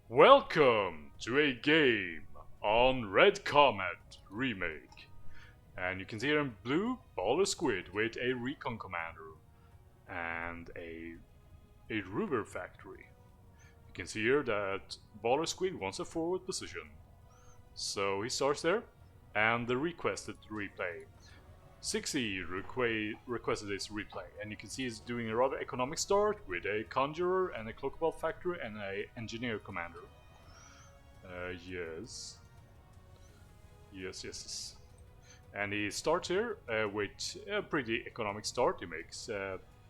Welcome to a game on Red Comet Remake. And you can see here in blue, Baller Squid with a recon commander and a Ruber factory. You can see here that Baller Squid wants a forward position. So he starts there, and the requested replay. Sixi requested this replay, and you can see he's doing a rather economic start with a conjurer and a clockball factory and a engineer commander. Yes. And he starts here with a pretty economic start. He makes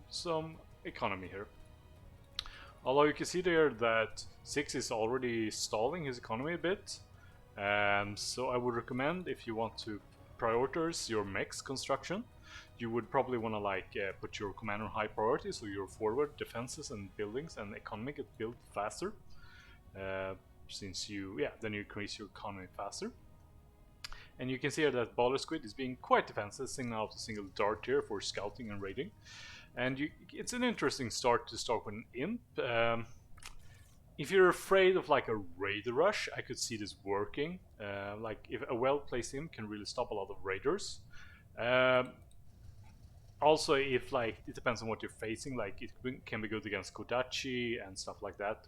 some economy here. Although you can see there that Six is already stalling his economy a bit. So I would recommend, if you want to prioritize your mechs construction, you would probably want to put your command on high priority, so your forward defenses and buildings and economy get built faster. Since then you increase your economy faster. And you can see here that Baller Squid is being quite defensive, singling out a single dart here for scouting and raiding. And it's an interesting start to start with an imp. If you're afraid of like a raid rush, I could see this working. Like if a well-placed imp can really stop a lot of raiders. Also, if like it depends on what you're facing, like it can be good against Kodachi and stuff like that.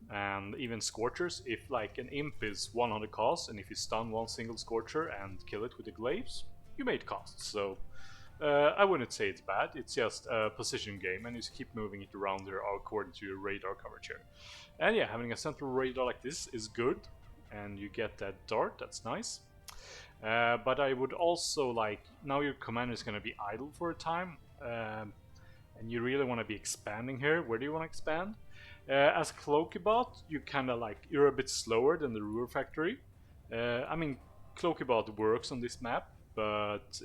And even Scorchers, if like an imp is 100 cost, and if you stun one single Scorcher and kill it with the glaives, you made cost. So I wouldn't say it's bad, it's just a position game, and you just keep moving it around there according to your radar coverage here. And yeah, having a central radar like this is good, and you get that dart, that's nice. But I would also now your commander is going to be idle for a time, and you really want to be expanding here. Where do you want to expand? As Cloakybot, you're a bit slower than the Ruhr Factory. I mean, Cloakybot works on this map, but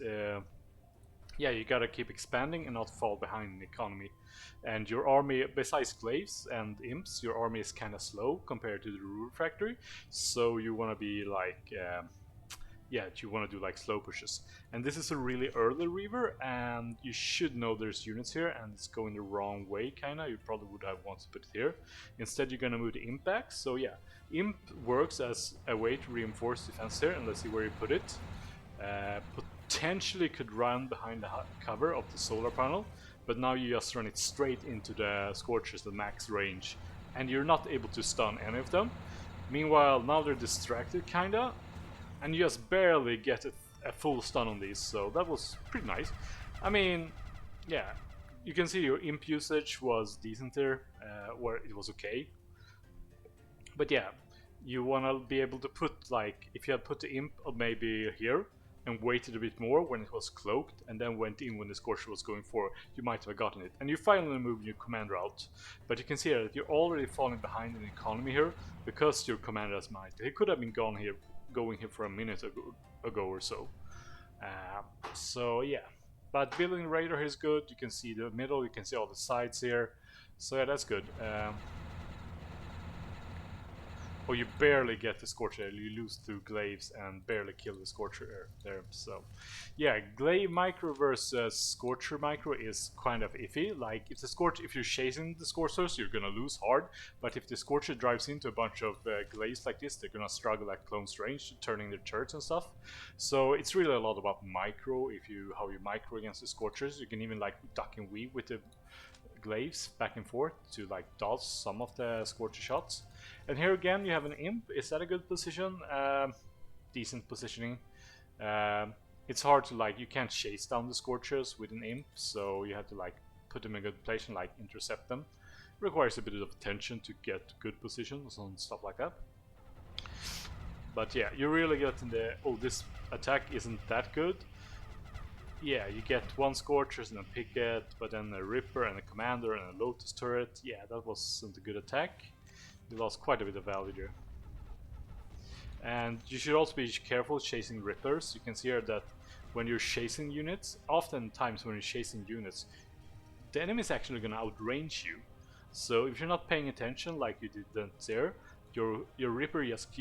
yeah, you gotta keep expanding and not fall behind in the economy. And your army, besides glaives and imps, your army is kind of slow compared to the Ruhr Factory. So you want to be you want to do like slow pushes. And this is a really early Reaver, and you should know there's units here, and it's going the wrong way kinda. You probably would have wanted to put it here. Instead you're gonna move the Imp back. So yeah, Imp works as a way to reinforce defense here, and let's see where you put it. Potentially could run behind the cover of the solar panel, but now you just run it straight into the Scorchers, the max range, and you're not able to stun any of them. Meanwhile, now they're distracted kinda, and you just barely get a full stun on these, so that was pretty nice. I mean, yeah, you can see your imp usage was decent there, where it was okay. But yeah, you want to be able to put, if you had put the imp maybe here, and waited a bit more when it was cloaked, and then went in when the Scorcher was going forward, you might have gotten it. And you finally moved your commander out. But you can see here that you're already falling behind in economy here, because your commander has might. He could have been going here for a minute ago or so. So yeah, but building radar here is good. You can see the middle, you can see all the sides here. So yeah, that's good. Oh, you barely get the Scorcher, you lose through glaives and barely kill the Scorcher there. So yeah, glaive micro versus Scorcher micro is kind of iffy. Like if you're chasing the Scorchers, you're gonna lose hard, but if the Scorcher drives into a bunch of glaives like this, they're gonna struggle at close range, turning their turrets and stuff. So it's really a lot about micro. How you micro against the Scorchers. You can even duck and weave with the glaives back and forth to dodge some of the Scorcher shots. And here again you have an imp. Is that a good position? Decent positioning. It's hard to you can't chase down the Scorchers with an imp, so you have to put them in a good place and intercept them. Requires a bit of attention to get good positions and stuff like that. But yeah, you really get in this attack isn't that good. Yeah, you get one Scorchers and a Picket, but then a Ripper and a Commander and a Lotus turret. Yeah, that wasn't a good attack. You lost quite a bit of value there. And you should also be careful chasing Rippers. You can see here that when you're chasing units, oftentimes when you're chasing units, the enemy is actually going to outrange you. So if you're not paying attention like you did there, your Reaver just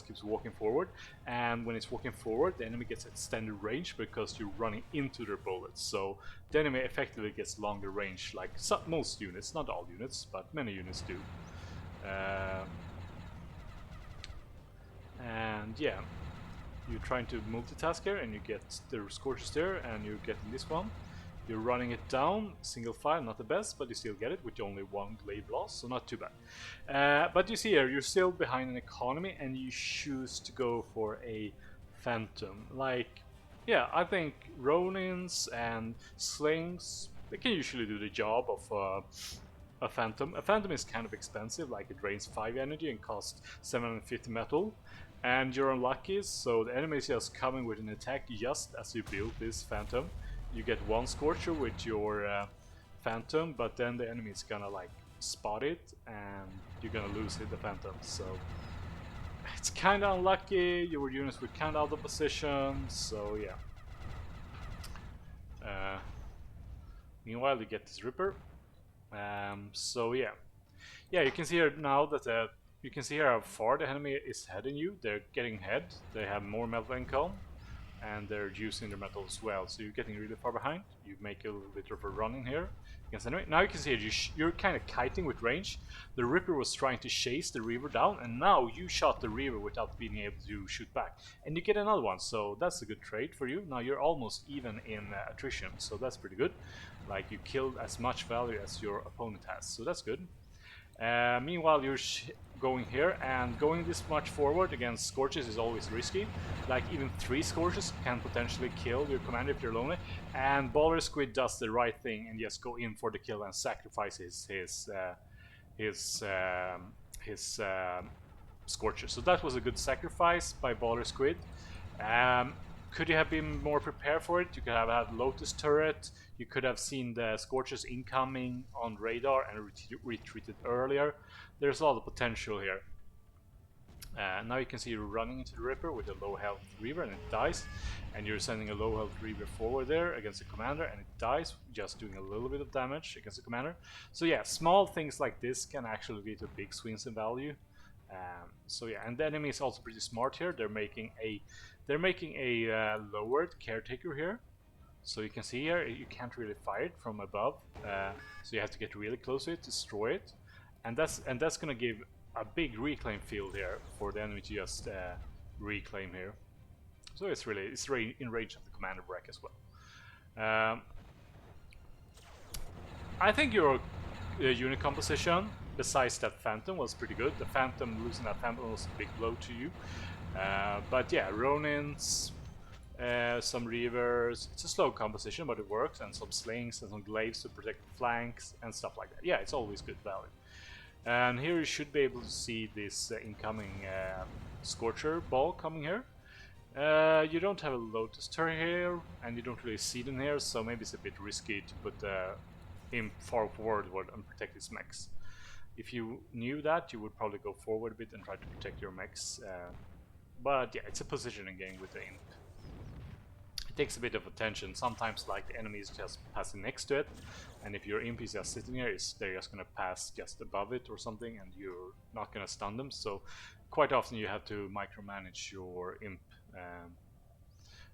keeps walking forward, and when it's walking forward, the enemy gets extended range because you're running into their bullets. So the enemy effectively gets longer range, most units, not all units, but many units do. Uh, and yeah, you're trying to multitask here, and you get the scorches there, and you're getting this one. You're running it down, single file, not the best, but you still get it with only one glaive loss, so not too bad. But you see here, you're still behind an economy, and you choose to go for a phantom. Like, yeah, I think Ronins and slings, they can usually do the job of a phantom. A phantom is kind of expensive, like it drains 5 energy and costs 750 metal. And you're unlucky, so the enemy is just coming with an attack just as you build this phantom. You get one Scorcher with your Phantom, but then the enemy is gonna like spot it and you're gonna lose it, the Phantom. So it's kinda unlucky, your units were kinda out of position, so yeah. Meanwhile you get this Ripper. So yeah. Yeah, you can see here now that you can see here how far the enemy is heading you. They're getting ahead, they have more metal income, and they're using their metal as well, so you're getting really far behind. You make a little bit of a run in here against enemy. Now you can see it, you're kind of kiting with range. The Ripper was trying to chase the Reaver down, and now you shot the Reaver without being able to shoot back, and you get another one, so that's a good trade for you. Now you're almost even in attrition, so that's pretty good. Like, you killed as much value as your opponent has, so that's good. Meanwhile, you're going here, and going this much forward against Scorches is always risky. Like, even 3 Scorches can potentially kill your commander if you're lonely, and Baller Squid does the right thing and just go in for the kill and sacrifices his Scorches. So that was a good sacrifice by Baller Squid. Could you have been more prepared for it? You could have had Lotus Turret, you could have seen the Scorches incoming on radar and retreated earlier. There's a lot of potential here. Now you can see you're running into the Ripper with a low health Reaver and it dies. And you're sending a low health Reaver forward there against the commander and it dies, just doing a little bit of damage against the commander. So yeah, small things like this can actually lead to big swings in value. So yeah, and the enemy is also pretty smart here. They're making a lowered caretaker here. So you can see here, you can't really fire it from above. So you have to get really close to it, destroy it, and that's gonna give a big reclaim field here for the enemy to just reclaim here. So it's in range of the commander wreck as well. I think your unit composition, besides that Phantom, was pretty good. The Phantom, losing that Phantom was a big blow to you. But yeah, Ronins, some Reavers, it's a slow composition but it works, and some slings and some glaives to protect the flanks and stuff like that. Yeah, it's always good value. And here you should be able to see this incoming Scorcher ball coming here. You don't have a Lotus turret here, and you don't really see them here, so maybe it's a bit risky to put him far forward and protect his mechs. If you knew that, you would probably go forward a bit and try to protect your mechs. But yeah, it's a positioning game with the imp. It takes a bit of attention. Sometimes like the enemy is just passing next to it, and if your imp is just sitting here, they're just gonna pass just above it or something, and you're not gonna stun them. So quite often you have to micromanage your imp.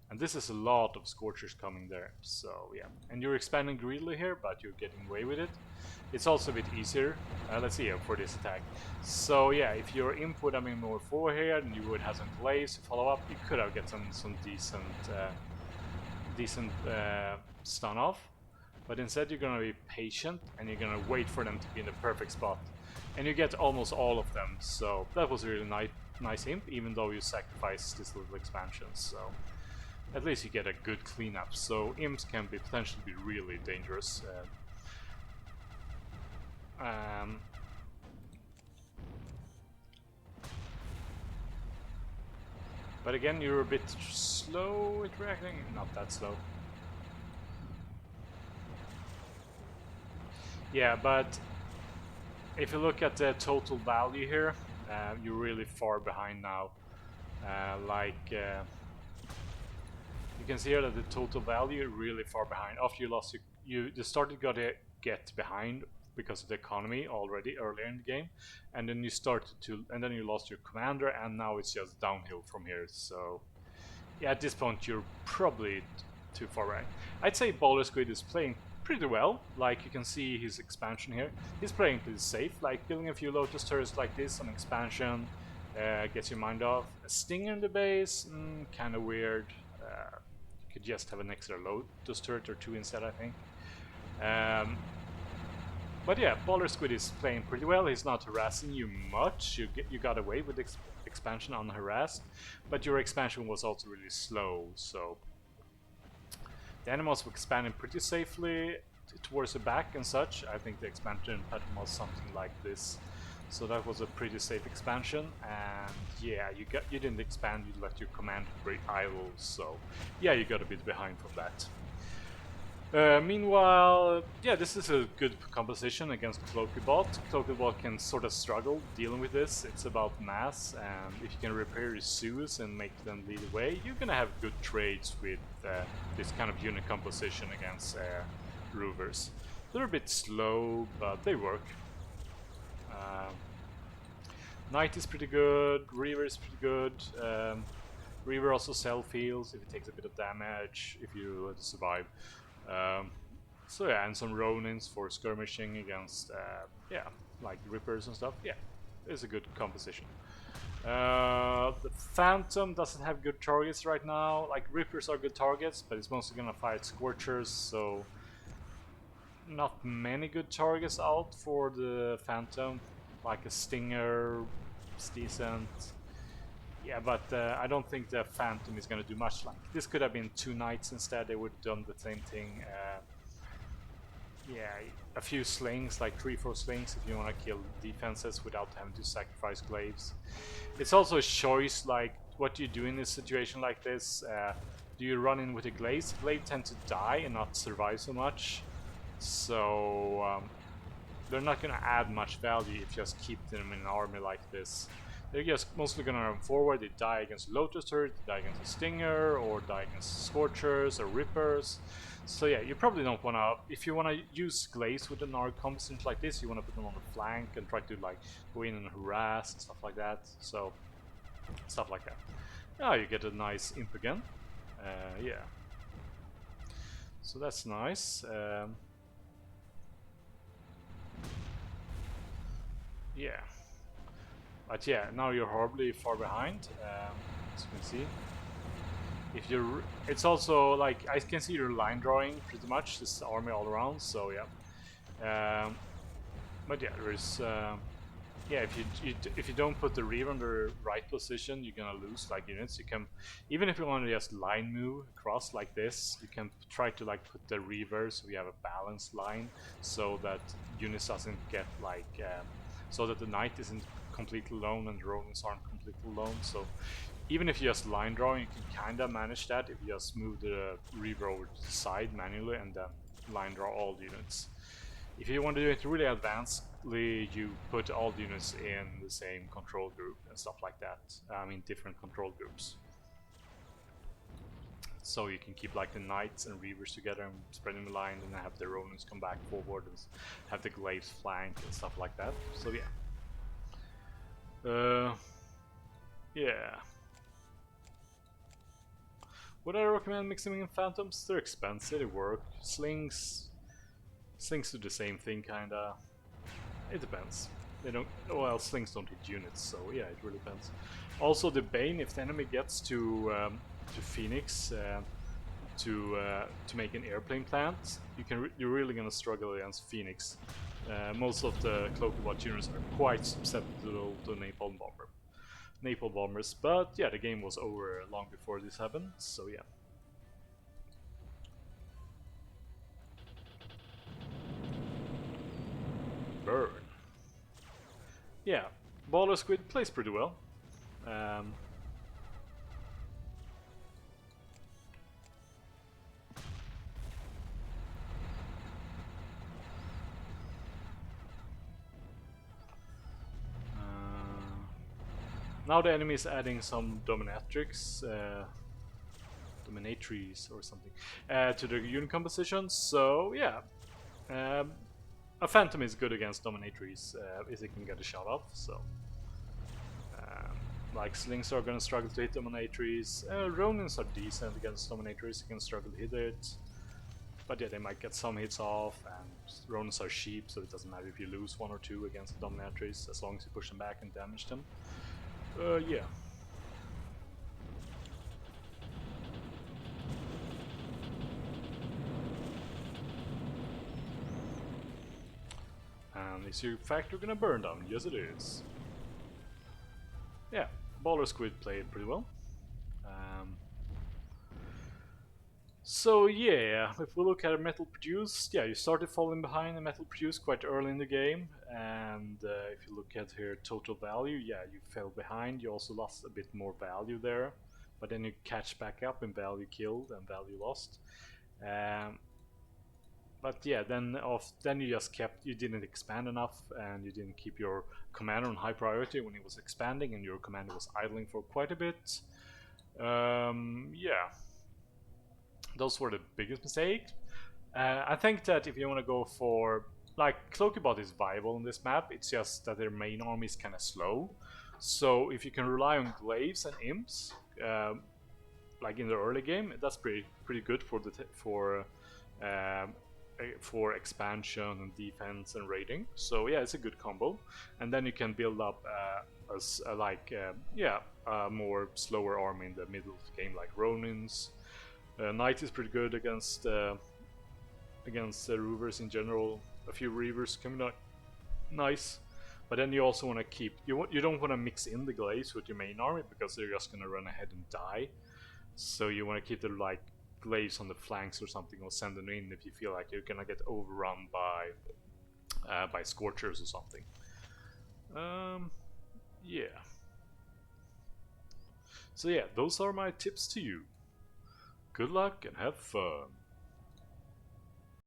And this is a lot of Scorchers coming there, so yeah. And you're expanding greedily here, but you're getting away with it. It's also a bit easier, let's see here, for this attack. So yeah, if your imp would have been more forward here, and you would have some glaives to follow up, you could have get some decent stun off. But instead you're gonna be patient, and you're gonna wait for them to be in the perfect spot. And you get almost all of them, so that was a really nice imp, even though you sacrificed this little expansion, so at least you get a good cleanup. So imps can potentially be really dangerous. But again, you're a bit slow at reacting. Not that slow. Yeah, but if you look at the total value here, you're really far behind now. You can see here that the total value is really far behind. After you lost you started to get behind because of the economy already earlier in the game, and then you lost your commander, and now it's just downhill from here. So yeah, at this point you're probably too far right. I'd say Baller Squid is playing pretty well. Like, you can see his expansion here. He's playing pretty safe, like building a few Lotus turrets like this on expansion gets your mind off. A Stinger in the base, kind of weird. You could just have an extra Lotus turret or two instead, I think. But yeah, Baller Squid is playing pretty well. He's not harassing you much. You got away with expansion unharassed, but your expansion was also really slow, so the animals were expanding pretty safely towards the back and such. I think the expansion pattern was something like this, so that was a pretty safe expansion. And yeah, you didn't expand, you let your command break idle, so yeah, you got a bit behind from that. Meanwhile, yeah, this is a good composition against Cloakybot. Cloakybot can sort of struggle dealing with this. It's about mass, and if you can repair your Zeus and make them lead the way, you're gonna have good trades with this kind of unit composition against Rovers. They're a bit slow, but they work. Knight is pretty good, Reaver is pretty good. Reaver also self-heals if it takes a bit of damage, if you survive. So yeah, and some Ronins for skirmishing against, yeah, like Rippers and stuff. Yeah, it's a good composition. The Phantom doesn't have good targets right now. Like, Rippers are good targets, but it's mostly gonna fight Scorchers, so not many good targets out for the Phantom. Like a Stinger is decent. Yeah, but I don't think the Phantom is going to do much. Like, this could have been 2 Knights instead, they would have done the same thing. Yeah, a few slings, like 3-4 slings if you want to kill defenses without having to sacrifice glaives. It's also a choice, like, what do you do in a situation like this? Do you run in with the glaives? Glaive tend to die and not survive so much, so they're not going to add much value if you just keep them in an army like this. They're just mostly gonna run forward. They die against Lotus Turret, they die against a Stinger, or die against Scorchers or Rippers. So yeah, you probably don't wanna, if you wanna use Glaives with an arc composition like this, you wanna put them on the flank and try to like go in and harass and stuff like that. So, stuff like that. Now you get a nice imp again. Yeah. So that's nice. Yeah. But yeah, now you're horribly far behind, as you can see. If you're, it's also like, I can see your line drawing pretty much, this army all around, so yeah. But yeah, there's, yeah, if you don't put the Reaver on the right position, you're gonna lose like units. You can, even if you want to just line move across like this, you can try to like put the Reaver so you have a balanced line, so that units doesn't get like, so that the Knight isn't completely alone and the Ronins aren't completely alone. So even if you just line draw, you can kinda manage that if you just move the Reaver over to the side manually and then line draw all the units. If you want to do it really advancedly, you put all the units in the same control group and stuff like that. I mean, different control groups. So you can keep like the Knights and Reavers together and spreading the line, and have the Ronins come back forward and have the Glaives flank and stuff like that. So yeah. Yeah. Would I recommend mixing in Phantoms? They're expensive, they work. Slings do the same thing, kinda. It depends. They don't. Well, slings don't hit units, so yeah, it really depends. Also, the Bane, if the enemy gets to Phoenix to make an airplane plant, you're really gonna struggle against Phoenix. Most of the Cloakybot units are quite susceptible to Napalm bombers, but yeah, the game was over long before this happened, so yeah. Burn. Yeah, Baller Squid plays pretty well. Now the enemy is adding some dominatrix, dominatrix or something, to the unit composition. So yeah, a Phantom is good against dominatrix if it can get a shot off. So like slings are gonna struggle to hit dominatrix. Ronins are decent against dominatrix. You can struggle to hit it. But yeah, they might get some hits off, and Ronins are cheap, so it doesn't matter if you lose 1 or 2 against the Dominatrix, as long as you push them back and damage them. Yeah. And is your factory gonna burn down? Yes, it is. Yeah, Baller Squid played pretty well. So yeah, if we look at metal produced, yeah, you started falling behind the metal produced quite early in the game, and if you look at here total value, yeah, you fell behind. You also lost a bit more value there, but then you catch back up in value killed and value lost. Um, but yeah, then you just kept, you didn't expand enough, and you didn't keep your commander on high priority when he was expanding, and your commander was idling for quite a bit. Yeah, those were the biggest mistakes. I think that if you want to go for, like, Cloakybot is viable in this map, it's just that their main army is kind of slow. So if you can rely on glaives and imps, like in the early game, that's pretty good for the for expansion and defense and raiding. So yeah, it's a good combo, and then you can build up more slower army in the middle of the game, like Ronins. Knight is pretty good against Reavers in general. A few Reavers can be nice, but then you also want to keep, you don't want to mix in the glaives with your main army, because they're just gonna run ahead and die. So you want to keep the like glaives on the flanks or something, or send them in if you feel like you're gonna get overrun by Scorchers or something. Yeah. So yeah, those are my tips to you. Good luck and have fun.